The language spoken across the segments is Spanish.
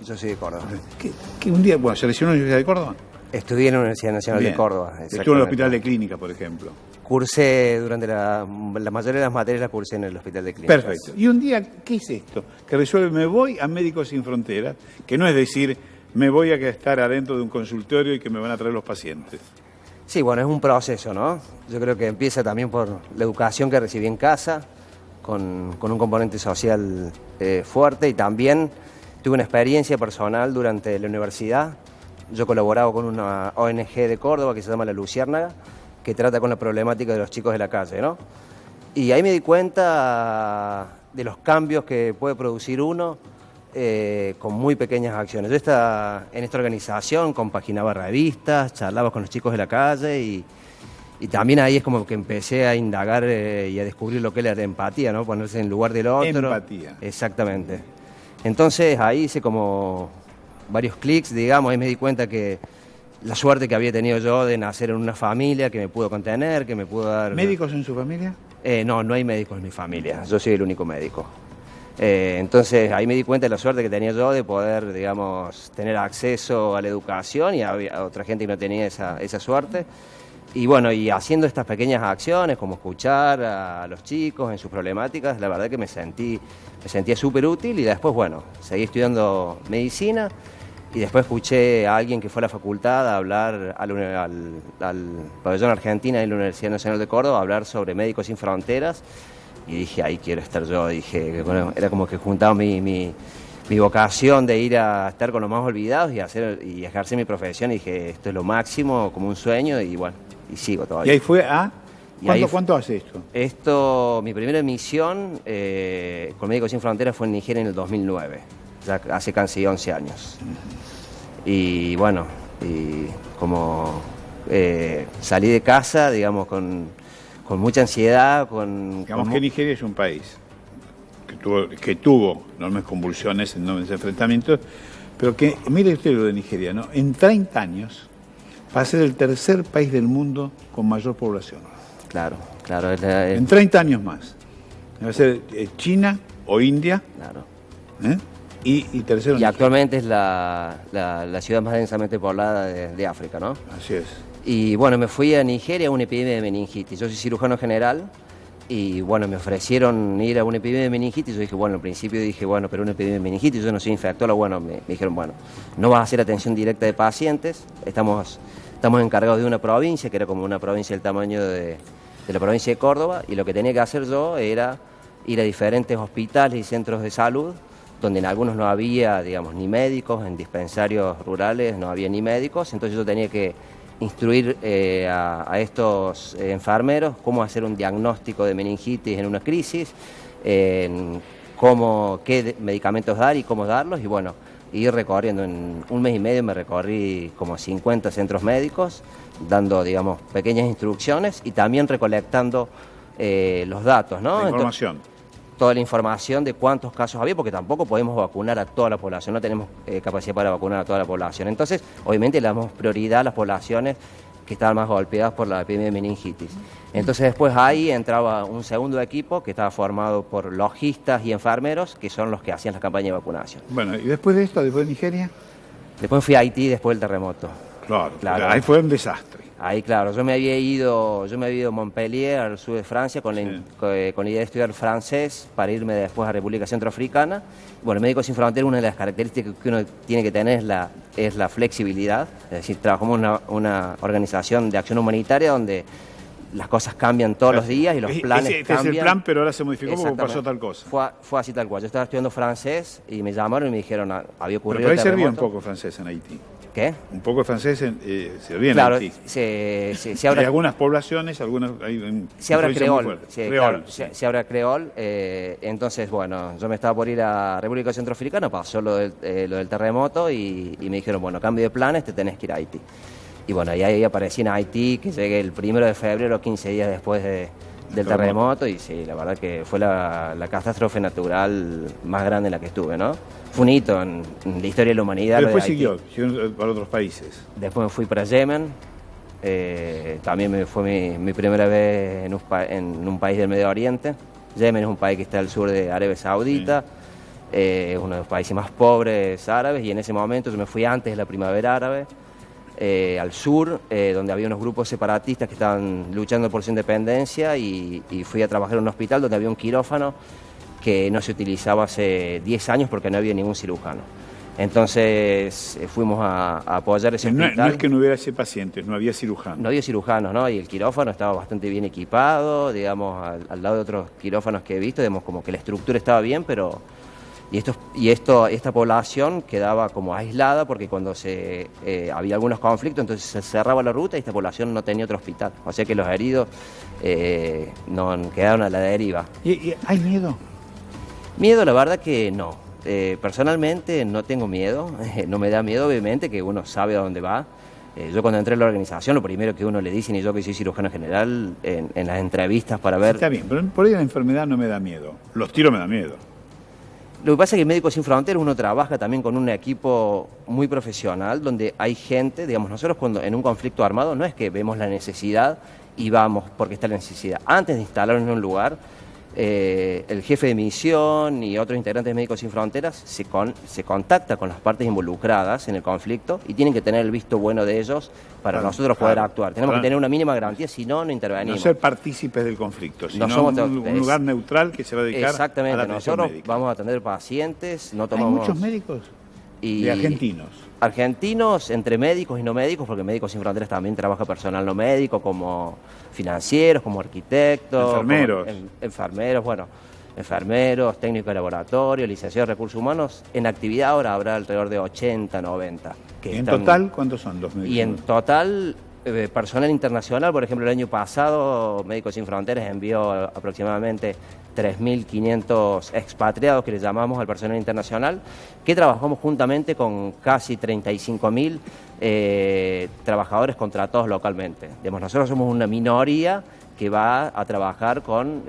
Yo soy de Córdoba. ¿Qué un día, bueno, se lesionó en la Universidad de Córdoba? Estudié en la Universidad Nacional Bien. de Córdoba. Estuvo en el Hospital de Clínica, por ejemplo. Cursé durante la mayoría de las materias, las cursé en el Hospital de Clínicas. Perfecto. Y un día, ¿qué es esto? Que resuelve, me voy a Médicos Sin Fronteras, que no es decir, me voy a estar adentro de un consultorio y que me van a traer los pacientes. Sí, bueno, es un proceso, ¿no? Yo creo que empieza también por la educación que recibí en casa, con un componente social fuerte, y también tuve una experiencia personal durante la universidad. Yo colaboraba con una ONG de Córdoba que se llama La Luciérnaga, que trata con la problemática de los chicos de la calle, ¿no? Y ahí me di cuenta de los cambios que puede producir uno con muy pequeñas acciones. Yo en esta organización compaginaba revistas, charlaba con los chicos de la calle y también ahí es como que empecé a indagar y a descubrir lo que era la empatía, ¿no? Ponerse en lugar del otro. Empatía. Exactamente. Entonces ahí hice como varios clics, digamos, ahí me di cuenta que la suerte que había tenido yo de nacer en una familia que me pudo contener, que me pudo dar... ¿Médicos en su familia? No hay médicos en mi familia, yo soy el único médico. Entonces ahí me di cuenta de la suerte que tenía yo de poder, digamos, tener acceso a la educación, y había otra gente que no tenía esa suerte. Y bueno, y haciendo estas pequeñas acciones, como escuchar a los chicos en sus problemáticas, la verdad que me sentía súper útil, y después, bueno, seguí estudiando medicina. Y después escuché a alguien que fue a la facultad a hablar al pabellón Argentina de la Universidad Nacional de Córdoba, a hablar sobre Médicos Sin Fronteras, y dije, ahí quiero estar yo. Dije, bueno, era como que juntaba mi vocación de ir a estar con los más olvidados y ejercer mi profesión, y dije, esto es lo máximo, como un sueño, y bueno, y sigo todavía. ¿Y ahí fue a...? ¿Cuánto hace esto? Mi primera misión con Médicos Sin Fronteras fue en Nigeria en el 2009, ya hace casi 11 años. Y bueno, y como salí de casa, digamos, con mucha ansiedad, Digamos que Nigeria es un país que tuvo enormes convulsiones en enormes enfrentamientos, pero que, mire usted lo de Nigeria, ¿no? En 30 años va a ser el tercer país del mundo con mayor población. Claro. En 30 años más. Va a ser China o India. Claro. Y tercero. Y actualmente es la ciudad más densamente poblada de África, ¿no? Así es. Y bueno, me fui a Nigeria a una epidemia de meningitis. Yo soy cirujano general y bueno, me ofrecieron ir a una epidemia de meningitis. Yo dije, bueno, al principio dije, bueno, pero una epidemia de meningitis, yo no soy infectólogo. Bueno, me dijeron, bueno, no vas a hacer atención directa de pacientes, estamos encargados de una provincia, que era como una provincia del tamaño de la provincia de Córdoba, y lo que tenía que hacer yo era ir a diferentes hospitales y centros de salud, donde en algunos no había, digamos, ni médicos, en dispensarios rurales no había ni médicos, entonces yo tenía que instruir a estos enfermeros cómo hacer un diagnóstico de meningitis en una crisis, qué medicamentos dar y cómo darlos, y bueno, ir recorriendo. En un mes y medio me recorrí como 50 centros médicos, dando, digamos, pequeñas instrucciones y también recolectando los datos, ¿no? La información. Toda la información de cuántos casos había, porque tampoco podemos vacunar a toda la población, no tenemos capacidad para vacunar a toda la población. Entonces, obviamente le damos prioridad a las poblaciones que estaban más golpeadas por la epidemia de meningitis. Entonces después ahí entraba un segundo equipo que estaba formado por logistas y enfermeros, que son los que hacían la campaña de vacunación. Bueno, ¿y después de esto, después de Nigeria? Después fui a Haití después del terremoto. Claro. Ahí fue un desastre. Ahí, claro, yo me había ido a Montpellier, al sur de Francia, con la idea de estudiar francés para irme después a República Centroafricana. Bueno, Médicos Sin Fronteras, una de las características que uno tiene que tener es la flexibilidad. Es decir, trabajamos en una organización de acción humanitaria donde las cosas cambian todos los días y los planes cambian. Es el plan, pero ahora se modificó porque pasó tal cosa. Fue así tal cual. Yo estaba estudiando francés y me llamaron y me dijeron, había ocurrido pero ahí servía un terremoto. poco francés en Haití. ¿Qué? Un poco de francés servía en claro, Haití. Se habla, hay algunas poblaciones, se habla creol. Creol. Se habla creol. Entonces, bueno, yo me estaba por ir a República Centroafricana, pasó lo del terremoto y me dijeron, bueno, cambio de planes, te tenés que ir a Haití. Y bueno, y ahí aparecí en Haití, que llegué el 1 de febrero, 15 días después del terremoto, y sí, la verdad que fue la catástrofe natural más grande en la que estuve, ¿no? Fue un hito en la historia de la humanidad. Pero después siguió para otros países. Después me fui para Yemen, también fue mi primera vez en un país del Medio Oriente. Yemen es un país que está al sur de Arabia Saudita. uno de los países más pobres árabes, y en ese momento yo me fui antes de la primavera árabe, al sur, donde había unos grupos separatistas que estaban luchando por su independencia, y fui a trabajar en un hospital donde había un quirófano que no se utilizaba hace 10 años porque no había ningún cirujano. Entonces fuimos a apoyar ese hospital. No es que no hubiera ese pacientes, no había cirujanos. No había cirujanos, ¿no? Y el quirófano estaba bastante bien equipado, digamos, al lado de otros quirófanos que he visto, digamos, como que la estructura estaba bien, pero... esta población quedaba como aislada porque cuando había algunos conflictos, entonces se cerraba la ruta y esta población no tenía otro hospital. O sea que los heridos no quedaron a la deriva. ¿Y hay miedo? Miedo, la verdad que no. Personalmente no tengo miedo, no me da miedo, obviamente, que uno sabe a dónde va. Yo cuando entré en la organización, lo primero que uno le dicen, y yo que soy cirujano general, en las entrevistas para ver... Está bien, pero por ahí la enfermedad no me da miedo. Los tiros me dan miedo. Lo que pasa es que Médicos Sin Fronteras uno trabaja también con un equipo muy profesional, donde hay gente, digamos, nosotros cuando en un conflicto armado no es que vemos la necesidad y vamos porque está la necesidad. Antes de instalarnos en un lugar, el jefe de misión y otros integrantes de Médicos Sin Fronteras se contacta con las partes involucradas en el conflicto y tienen que tener el visto bueno de ellos para nosotros poder actuar. Tenemos que tener una mínima garantía, si no, no intervenimos. No ser partícipes del conflicto, sino no somos un lugar neutral que se va a dedicar exactamente, a la atención nosotros médica. vamos a atender pacientes, no tomamos... ¿Hay muchos médicos? Y de argentinos. Argentinos, entre médicos y no médicos, porque Médicos Sin Fronteras también trabaja personal no médico, como financieros, como arquitectos, enfermeros. Enfermeros, bueno, enfermeros, técnicos de laboratorio, licenciados de recursos humanos. En actividad ahora habrá alrededor de 80, 90. ¿Y en total cuántos son los médicos? Y en total, personal internacional, por ejemplo, el año pasado Médicos Sin Fronteras envió aproximadamente 3.500 expatriados, que le llamamos al personal internacional, que trabajamos juntamente con casi 35.000 trabajadores contratados localmente. Digamos, nosotros somos una minoría que va a trabajar con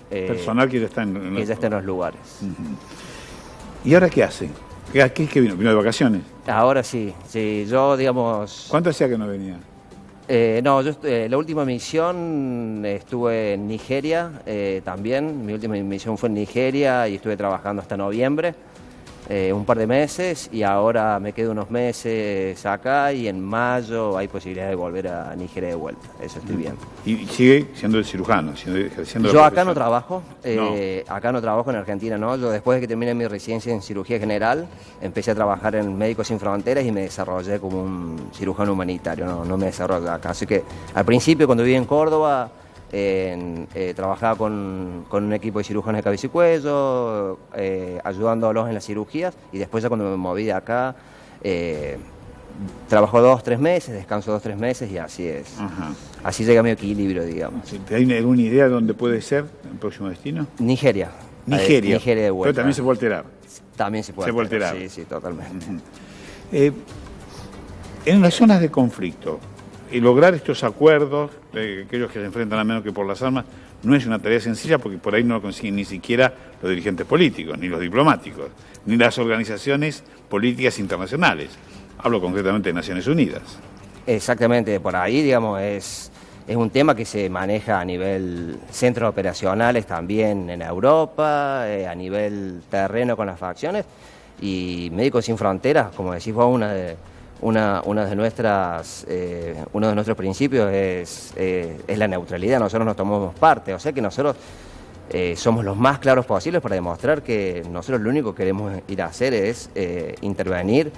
personal que ya está en los lugares. ¿Y ahora qué hace? ¿Qué vino? ¿Vino de vacaciones? Ahora sí, yo digamos... ¿Cuánto hacía que no venía? No, yo la última misión estuve en Nigeria también. Mi última misión fue en Nigeria y estuve trabajando hasta noviembre, un par de meses, y ahora me quedo unos meses acá y en mayo hay posibilidad de volver a Nigeria de vuelta. Eso estoy bien. ¿Y sigue siendo el cirujano? Ejerciendo yo acá no trabajo, acá no trabajo en Argentina, ¿no? Yo después de que terminé mi residencia en cirugía general, empecé a trabajar en Médicos Sin Fronteras y me desarrollé como un cirujano humanitario, no me desarrollé acá. Así que al principio, cuando viví en Córdoba, trabajaba con un equipo de cirujanos de cabeza y cuello, ayudándolos en las cirugías, y después ya cuando me moví de acá, trabajo 2 o 3 meses, descanso 2 o 3 meses y así es. Ajá. Así llega mi equilibrio, digamos. ¿Hay alguna idea de dónde puede ser el próximo destino? Nigeria. Nigeria de vuelta. Pero también se puede alterar. También se puede alterar. Sí, totalmente. En las zonas de conflicto, lograr estos acuerdos, aquellos que se enfrentan a menos que por las armas, no es una tarea sencilla porque por ahí no lo consiguen ni siquiera los dirigentes políticos, ni los diplomáticos, ni las organizaciones políticas internacionales. Hablo concretamente de Naciones Unidas. Exactamente, por ahí, digamos, es un tema que se maneja a nivel centros operacionales también en Europa, a nivel terreno con las facciones, y Médicos Sin Fronteras, como decís vos, uno de nuestros principios es la neutralidad. Nosotros no tomamos parte, o sea que nosotros somos los más claros posibles para demostrar que nosotros lo único que queremos ir a hacer es intervenir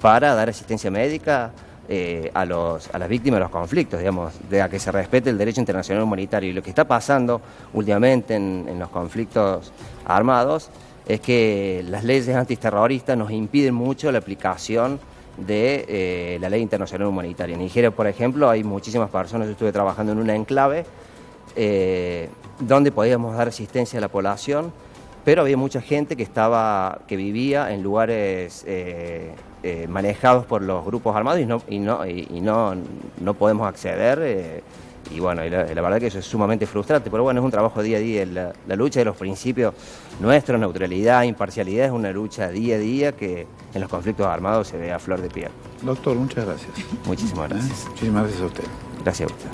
para dar asistencia médica a las víctimas de los conflictos, digamos, de a que se respete el derecho internacional humanitario. Y lo que está pasando últimamente en los conflictos armados es que las leyes antiterroristas nos impiden mucho la aplicación de la ley internacional humanitaria. En Nigeria, por ejemplo, hay muchísimas personas. Yo estuve trabajando en una enclave donde podíamos dar asistencia a la población, pero había mucha gente que vivía en lugares manejados por los grupos armados y no podemos acceder. Y bueno, la verdad que eso es sumamente frustrante, pero bueno, es un trabajo día a día. La lucha de los principios nuestros, neutralidad, imparcialidad, es una lucha día a día que en los conflictos armados se ve a flor de piel. Doctor, muchas gracias. Muchísimas gracias. Muchísimas gracias a usted. Gracias a usted.